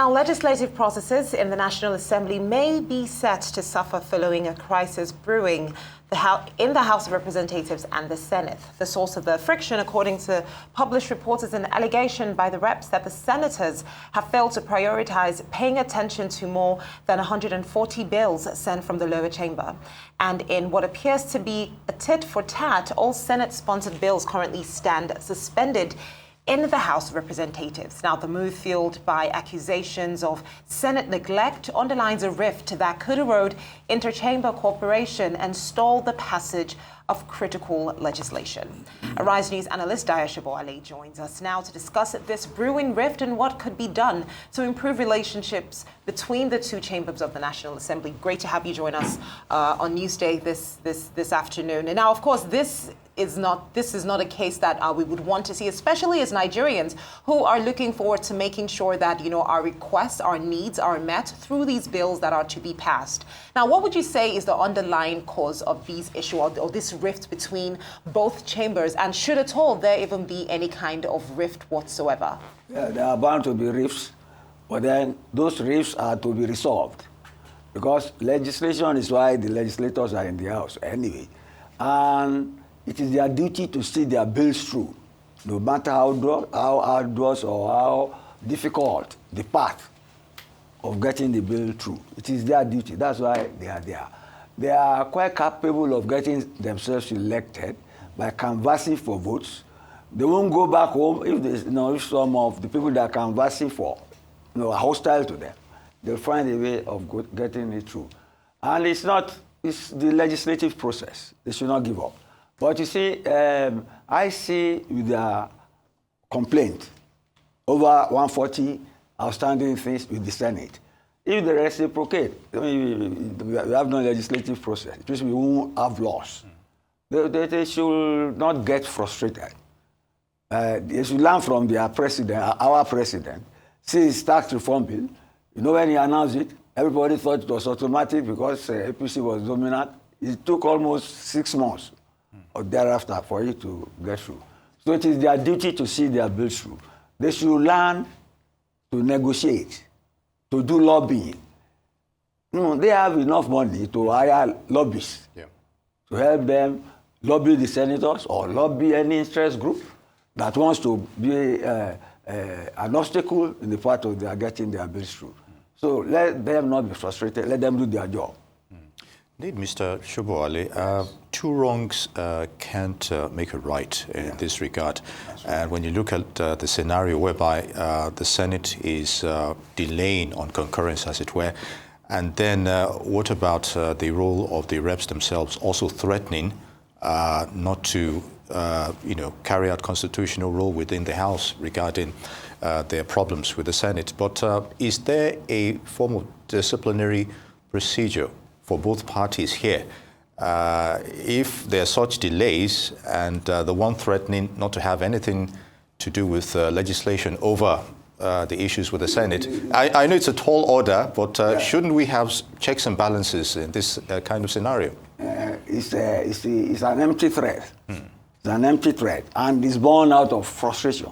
Now, legislative processes in the National Assembly may be set to suffer following a crisis brewing in the House of Representatives and the Senate. The source of the friction, according to published reports, is an allegation by the reps that the senators have failed to prioritize paying attention to more than 140 bills sent from the lower chamber. And in what appears to be a tit for tat, all Senate-sponsored bills currently stand suspended in the House of Representatives. Now, the move, fueled by accusations of Senate neglect, underlines a rift that could erode interchamber cooperation and stall the passage of critical legislation. Arise News analyst Dayo Sobowale joins us now to discuss this brewing rift and what could be done to improve relationships between the two chambers of the National Assembly. Great to have you join us on Newsday this afternoon. And now, of course, this is not a case that we would want to see, especially as Nigerians who are looking forward to making sure that, our requests, our needs are met through these bills that are to be passed. Now, what would you say is the underlying cause of these issues or this rift between both chambers? And should at all there even be any kind of rift whatsoever? Yeah, there are bound to be rifts, but then those rifts are to be resolved, because legislation is why the legislators are in the House anyway. And it is their duty to see their bills through, no matter how arduous or how difficult the path of getting the bill through. It is their duty. That's why they are there. They are quite capable of getting themselves elected by canvassing for votes. They won't go back home if some of the people they are canvassing for are hostile to them. They'll find a way of getting it through. And it's the legislative process. They should not give up. But you see, I see with their complaint over 140 outstanding things with the Senate. If they reciprocate, we have no legislative process. It means we won't have laws. They should not get frustrated. They should learn from their president, our president. See his tax reform bill. When he announced it, everybody thought it was automatic because APC was dominant. It took almost 6 months or thereafter for it to get through. So it is their duty to see their bills through. They should learn to negotiate, to do lobbying. They have enough money to hire lobbyists to help them lobby the senators or lobby any interest group that wants to be an obstacle in the path of their getting their bills through. So let them not be frustrated. Let them do their job. Indeed, Mr. Sobowale, two wrongs can't make a right in this regard. And when you look at the scenario whereby the Senate is delaying on concurrence, as it were, and then what about the role of the reps themselves also threatening not to carry out constitutional role within the House regarding their problems with the Senate? But is there a form of disciplinary procedure for both parties here? If there are such delays and the one threatening not to have anything to do with legislation over the issues with the Senate, I know it's a tall order, but shouldn't we have checks and balances in this kind of scenario? It's an empty threat. It's an empty threat, and it's born out of frustration.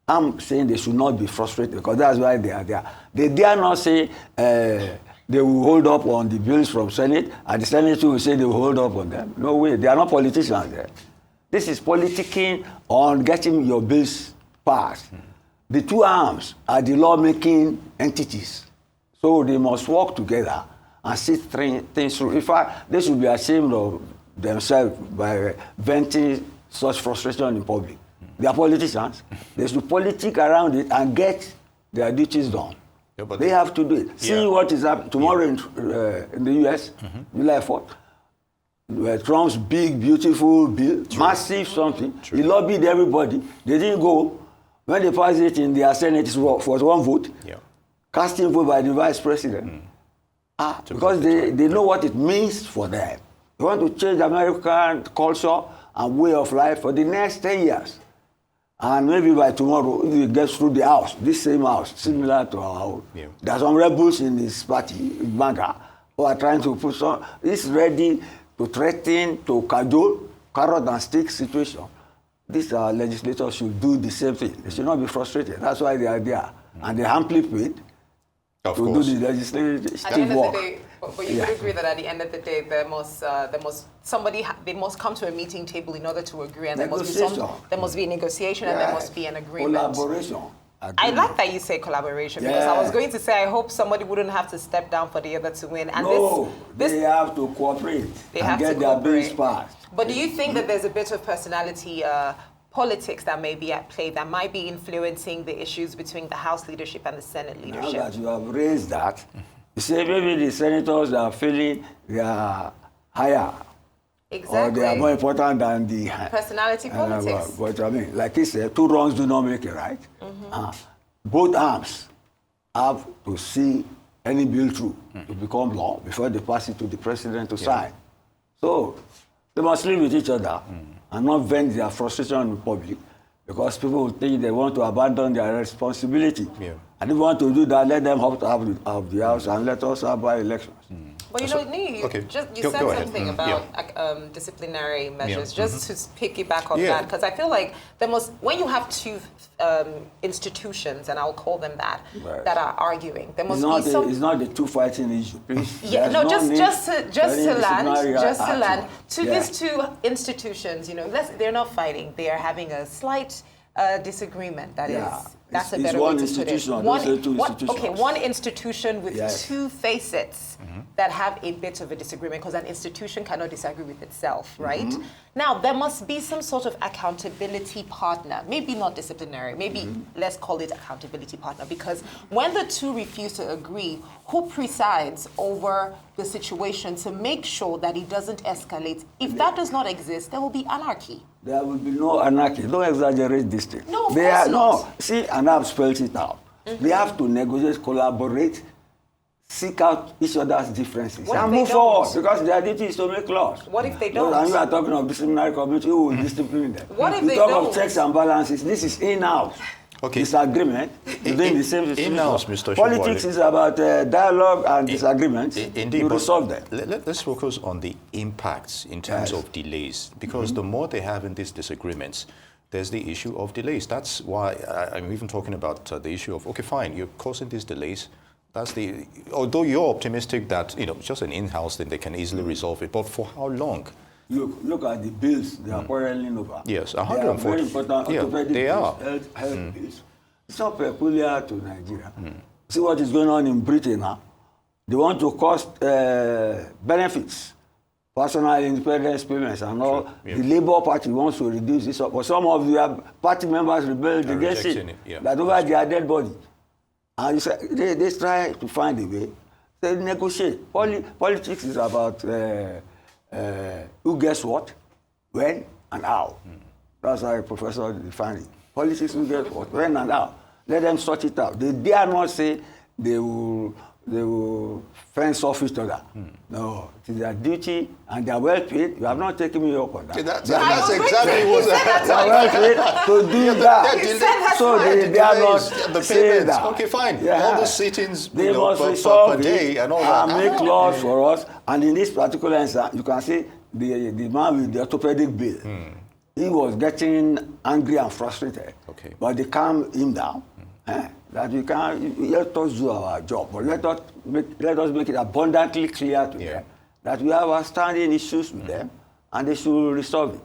I'm saying they should not be frustrated because that's why they are there. They dare not say they will hold up on the bills from Senate, and the Senate will say they will hold up on them. No way, they are not politicians there. This is politicking on getting your bills passed. The two arms are the lawmaking entities. So they must work together and see things through. In fact, they should be ashamed of themselves by venting such frustration in public. They are politicians. They should politic around it and get their duties done. Yeah, but they have to do it. See what is happening tomorrow in the U.S., July 4th. Trump's big, beautiful bill, massive something. He lobbied everybody. They didn't go. When they passed it in their Senate, it was one vote. Casting vote by the vice president. Because they know what it means for them. They want to change American culture and way of life for the next 10 years. And maybe by tomorrow, if it gets through the House, this same House, similar to our own, there are some rebels in this party, Banga, who are trying to put some, it's ready to threaten, to cajole, carrot and stick situation. These legislators should do the same thing. They should not be frustrated. That's why they are there. And they amply paid. Of to course. do the legislative At the end of work. the day, but you Yeah. would agree that at the end of the day, they must come to a meeting table in order to agree, and there must be a negotiation, and there must be an agreement. Collaboration. I like that you say collaboration, because I was going to say I hope somebody wouldn't have to step down for the other to win. And No, this they have to cooperate and get their bills passed. But do you think that there's a bit of personality politics that may be at play that might be influencing the issues between the House leadership and the Senate leadership? Now that you have raised that, you say maybe the senators are feeling they are higher. Exactly. Or they are more important than the personality politics. But I mean, like he said, two wrongs do not make a right. Both arms have to see any bill through to become law before they pass it to the president to sign. So they must live with each other and not vent their frustration in public, because people will think they want to abandon their responsibility. And if they want to do that, let them opt out of the house and let us have by elections. But you know, you said something about disciplinary measures. Just to piggyback on that, because I feel like when you have two institutions, and I'll call them that, that are arguing, there must be some. It's not the two fighting issue, please. Yeah, no, just to land to these two institutions. You know, they're not fighting; they are having a slight disagreement. That's a better way to put it. One institution with two facets that have a bit of a disagreement, because an institution cannot disagree with itself, right? Now, there must be some sort of accountability partner, maybe not disciplinary, maybe let's call it accountability partner, because when the two refuse to agree, who presides over the situation to make sure that it doesn't escalate? If that does not exist, there will be anarchy. There will be no anarchy. Don't exaggerate this thing. No, of course not. No, see, and I've spelled it out. They have to negotiate, collaborate, seek out each other's differences, and move forward, because their duty is to make laws. What if they don't? And you are talking of disciplinary committee, who will discipline them? What if you they talk don't? of checks and balances. This is in-house. Disagreement within the same institution. In-house, Mr. Politics is about dialogue and disagreements. Indeed, you resolve them. Let's focus on the impacts in terms of delays, because the more they have in these disagreements, there's the issue of delays. That's why I'm even talking about the issue of, okay, fine, you're causing these delays. Although you're optimistic that, it's just an in-house thing, they can easily resolve it, but for how long? Look at the bills they are quarreling over. Yes, 140. They are very important orthopedic they bills, are. health bills. It's not peculiar to Nigeria. See what is going on in Britain now. They want to cost benefits, personal independence payments, and all. The Labour Party wants to reduce this, but some of your party members rebelled against it. That over their dead body. And they try to find a way. They negotiate. Politics is about who gets what, when, and how. That's how a professor defined it. Politics who gets what, when, and how. Let them sort it out. They dare not say they will fence off each other. No, it is their duty, and they are well paid. You have not taken me up on that. That's exactly what they are well paid to do that. So they are not saying that. Okay, fine. All the sit-ins they must resolve per day and all that. And make laws for us. And in this particular instance, you can see the man with the orthopedic bill. He was getting angry and frustrated. But they calmed him down. That we can let us do our job, but let us make it abundantly clear to them that we have outstanding issues with them, and they should resolve it.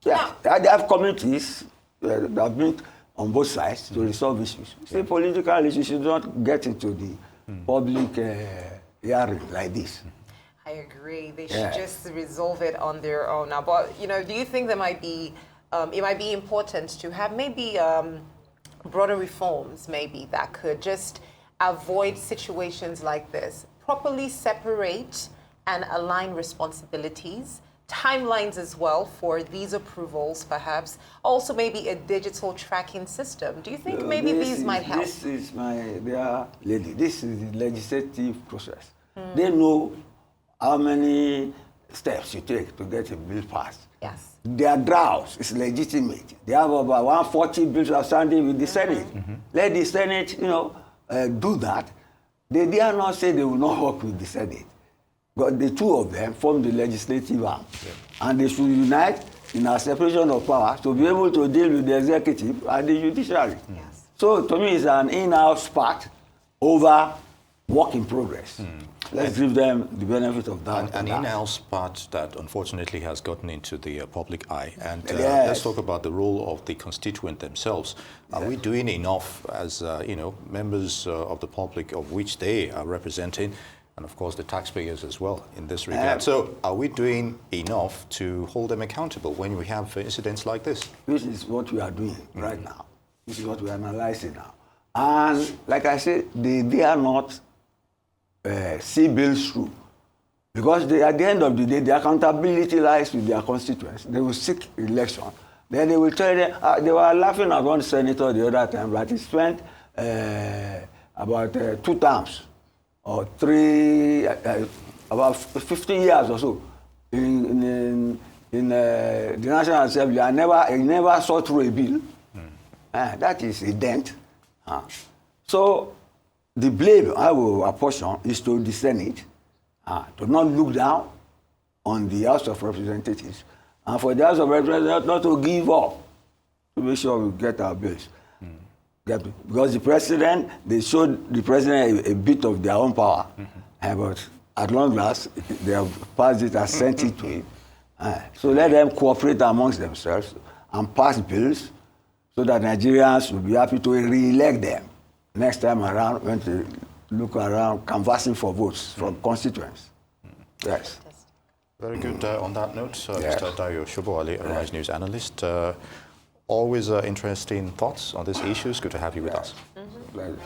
They have committees that have been on both sides to resolve issues. See, political issues should not get into the public hearing like this. I agree. They should just resolve it on their own. Now, but do you think there might be it might be important to have maybe broader reforms maybe that could just avoid situations like this, properly separate and align responsibilities, timelines as well for these approvals perhaps, also maybe a digital tracking system? Do you think maybe these might help? This is this is the legislative process. They know how many steps you take to get a bill passed. Yes. Their drafts is legitimate. They have about 140 bills outstanding with the Senate. Let the Senate, do that. They dare not say they will not work with the Senate. But the two of them form the legislative arm. And they should unite in a separation of powers to be able to deal with the executive and the judiciary. So to me, it's an in-house part over work in progress. Let's give them the benefit of that. An in-house part that unfortunately has gotten into the public eye. And Yes. let's talk about the role of the constituent themselves. Are we doing enough as members of the public of which they are representing, and of course the taxpayers as well in this regard? So are we doing enough to hold them accountable when we have incidents like this? This is what we are doing right now. This is what we are analyzing now. And like I said, they are not see bills through. Because at the end of the day, the accountability lies with their constituents. They will seek election. Then they will tell them, they were laughing at one senator the other time, but he spent about 2 terms or 3, about 50 years or so in the National Assembly. I never saw through a bill. That is a dent. So the blame I will apportion is to the Senate to not look down on the House of Representatives, and for the House of Representatives not to give up to make sure we get our bills. Because the president, they showed the president a bit of their own power, but at long last, they have passed it and sent it to him. So let them cooperate amongst themselves and pass bills so that Nigerians will be happy to re-elect them next time around when they look around canvassing for votes from constituents. Yes. Very good. On that note, Yes. Mr. Dayo Sobowale, a Rise News analyst. Always interesting thoughts on these issues. Good to have you with us. Pleasure.